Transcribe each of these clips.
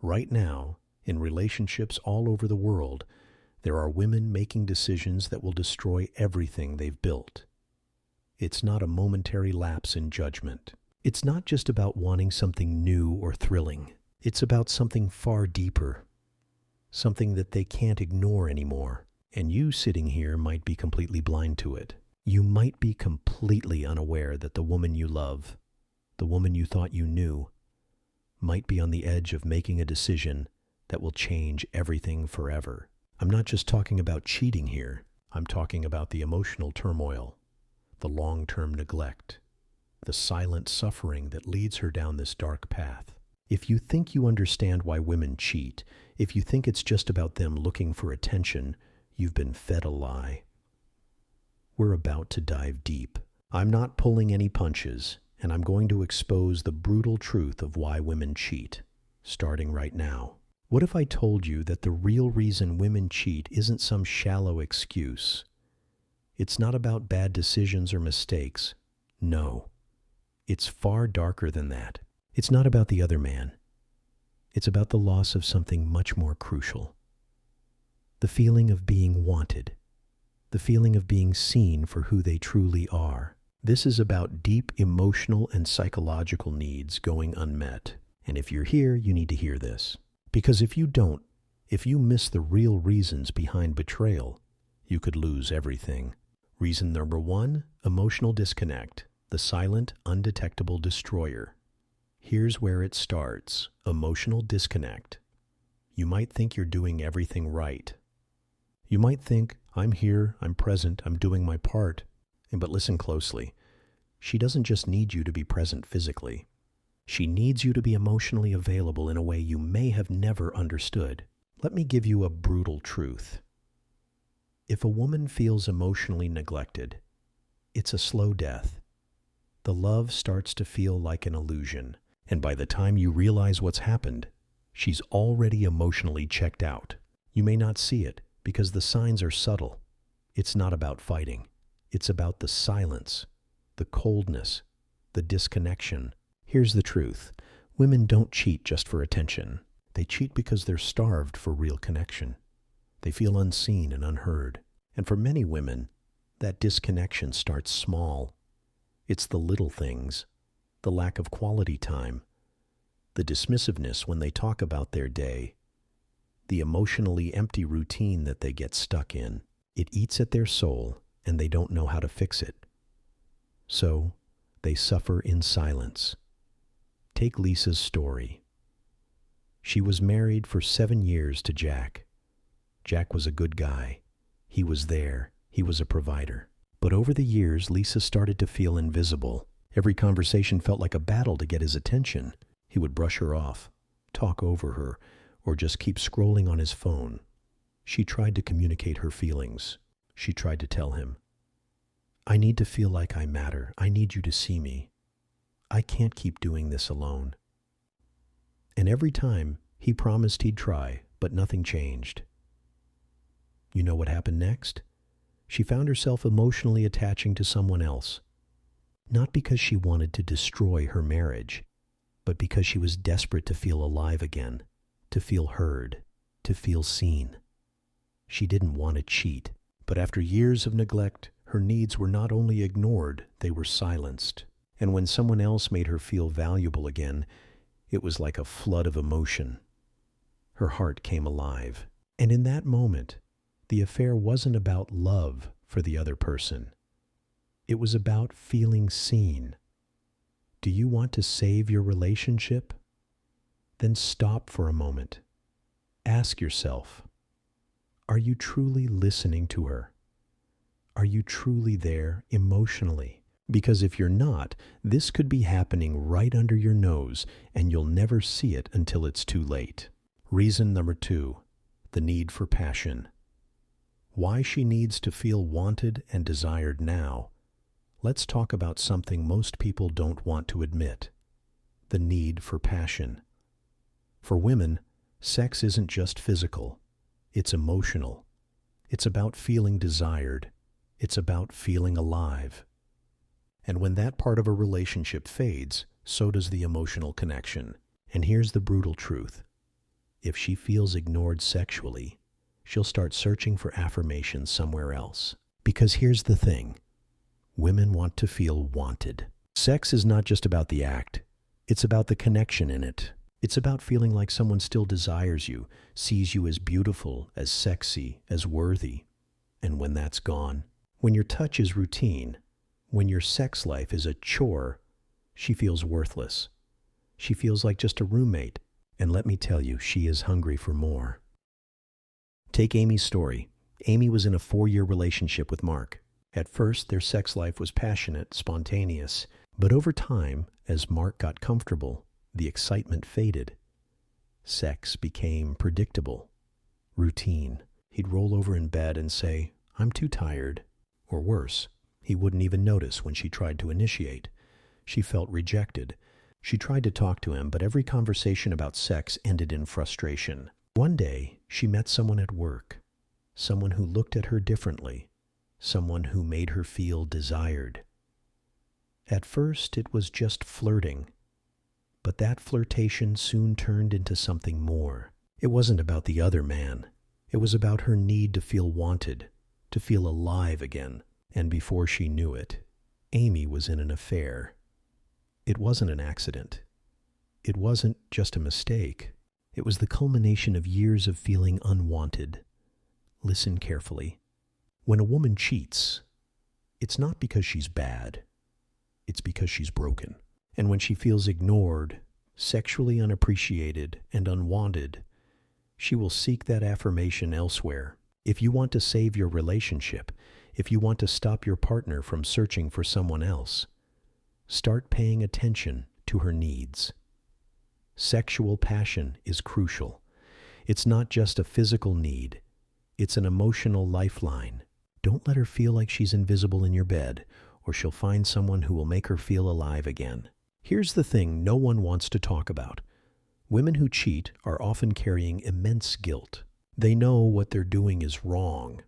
Right now, in relationships all over the world, there are women making decisions that will destroy everything they've built. It's not a momentary lapse in judgment. It's not just about wanting something new or thrilling. It's about something far deeper, something that they can't ignore anymore. And you sitting here might be completely blind to it. You might be completely unaware that the woman you love, the woman you thought you knew, might be on the edge of making a decision that will change everything forever. I'm not just talking about cheating here. I'm talking about the emotional turmoil, the long-term neglect, the silent suffering that leads her down this dark path. If you think you understand why women cheat, if you think it's just about them looking for attention, you've been fed a lie. We're about to dive deep. I'm not pulling any punches, and I'm going to expose the brutal truth of why women cheat, starting right now. What if I told you that the real reason women cheat isn't some shallow excuse? It's not about bad decisions or mistakes. No, it's far darker than that. It's not about the other man. It's about the loss of something much more crucial. The feeling of being wanted. The feeling of being seen for who they truly are. This is about deep emotional and psychological needs going unmet. And if you're here, you need to hear this. Because if you don't, if you miss the real reasons behind betrayal, you could lose everything. Reason number 1, emotional disconnect, the silent, undetectable destroyer. Here's where it starts, emotional disconnect. You might think you're doing everything right. You might think, I'm here, I'm present, I'm doing my part. But listen closely. She doesn't just need you to be present physically. She needs you to be emotionally available in a way you may have never understood. Let me give you a brutal truth. If a woman feels emotionally neglected, it's a slow death. The love starts to feel like an illusion, and by the time you realize what's happened, she's already emotionally checked out. You may not see it because the signs are subtle. It's not about fighting. It's about the silence, the coldness, the disconnection. Here's the truth. Women don't cheat just for attention. They cheat because they're starved for real connection. They feel unseen and unheard. And for many women, that disconnection starts small. It's the little things, the lack of quality time, the dismissiveness when they talk about their day, the emotionally empty routine that they get stuck in. It eats at their soul, and they don't know how to fix it. So, they suffer in silence. Take Lisa's story. She was married for 7 years to Jack. Jack was a good guy. He was there. He was a provider. But over the years, Lisa started to feel invisible. Every conversation felt like a battle to get his attention. He would brush her off, talk over her, or just keep scrolling on his phone. She tried to communicate her feelings. She tried to tell him, I need to feel like I matter. I need you to see me. I can't keep doing this alone. And every time, he promised he'd try, but nothing changed. You know what happened next? She found herself emotionally attaching to someone else. Not because she wanted to destroy her marriage, but because she was desperate to feel alive again, to feel heard, to feel seen. She didn't want to cheat, but after years of neglect, her needs were not only ignored, they were silenced. And when someone else made her feel valuable again, it was like a flood of emotion. Her heart came alive. And in that moment, the affair wasn't about love for the other person. It was about feeling seen. Do you want to save your relationship? Then stop for a moment. Ask yourself, are you truly listening to her? Are you truly there emotionally? Because if you're not, this could be happening right under your nose, and you'll never see it until it's too late. Reason number 2, the need for passion. Why she needs to feel wanted and desired now. Let's talk about something most people don't want to admit. The need for passion. For women, sex isn't just physical. It's emotional. It's about feeling desired. It's about feeling alive. And when that part of a relationship fades, so does the emotional connection. And here's the brutal truth. If she feels ignored sexually, she'll start searching for affirmation somewhere else. Because here's the thing, women want to feel wanted. Sex is not just about the act, it's about the connection in it. It's about feeling like someone still desires you, sees you as beautiful, as sexy, as worthy. And when that's gone, when your touch is routine, when your sex life is a chore, she feels worthless. She feels like just a roommate. And let me tell you, she is hungry for more. Take Amy's story. Amy was in a 4-year relationship with Mark. At first, their sex life was passionate, spontaneous. But over time, as Mark got comfortable, the excitement faded. Sex became predictable, routine. He'd roll over in bed and say, "I'm too tired." Or worse, he wouldn't even notice when she tried to initiate. She felt rejected. She tried to talk to him, but every conversation about sex ended in frustration. One day, she met someone at work, someone who looked at her differently, someone who made her feel desired. At first, it was just flirting, but that flirtation soon turned into something more. It wasn't about the other man. It was about her need to feel wanted, to feel alive again. And before she knew it, Amy was in an affair. It wasn't an accident. It wasn't just a mistake. It was the culmination of years of feeling unwanted. Listen carefully. When a woman cheats, it's not because she's bad. It's because she's broken. And when she feels ignored, sexually unappreciated, and unwanted, she will seek that affirmation elsewhere. If you want to save your relationship, if you want to stop your partner from searching for someone else, start paying attention to her needs. Sexual passion is crucial. It's not just a physical need. It's an emotional lifeline. Don't let her feel like she's invisible in your bed, or she'll find someone who will make her feel alive again. Here's the thing no one wants to talk about. Women who cheat are often carrying immense guilt. They know what they're doing is wrong,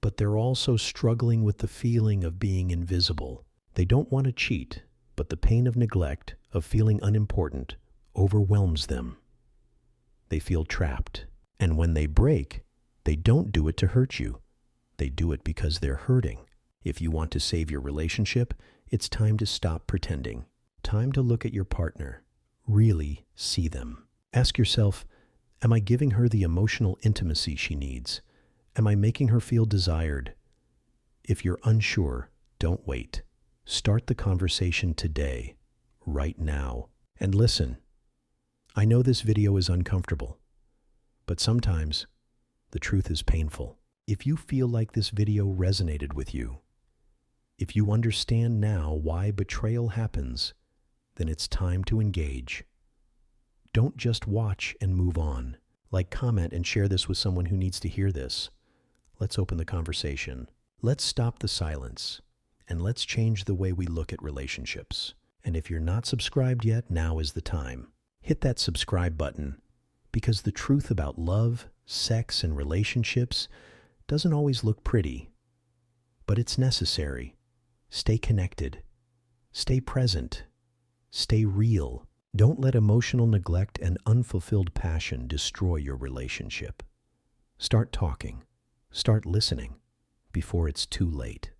but they're also struggling with the feeling of being invisible. They don't want to cheat, but the pain of neglect, of feeling unimportant, overwhelms them. They feel trapped, and when they break, they don't do it to hurt you. They do it because they're hurting. If you want to save your relationship, it's time to stop pretending. Time to look at your partner. Really see them. Ask yourself, am I giving her the emotional intimacy she needs? Am I making her feel desired? If you're unsure, don't wait. Start the conversation today, right now. And listen, I know this video is uncomfortable, but sometimes the truth is painful. If you feel like this video resonated with you, if you understand now why betrayal happens, then it's time to engage. Don't just watch and move on. Like, comment, and share this with someone who needs to hear this. Let's open the conversation. Let's stop the silence, and let's change the way we look at relationships. And if you're not subscribed yet, now is the time. Hit that subscribe button, because the truth about love, sex, and relationships doesn't always look pretty, but it's necessary. Stay connected. Stay present. Stay real. Don't let emotional neglect and unfulfilled passion destroy your relationship. Start talking. Start listening before it's too late.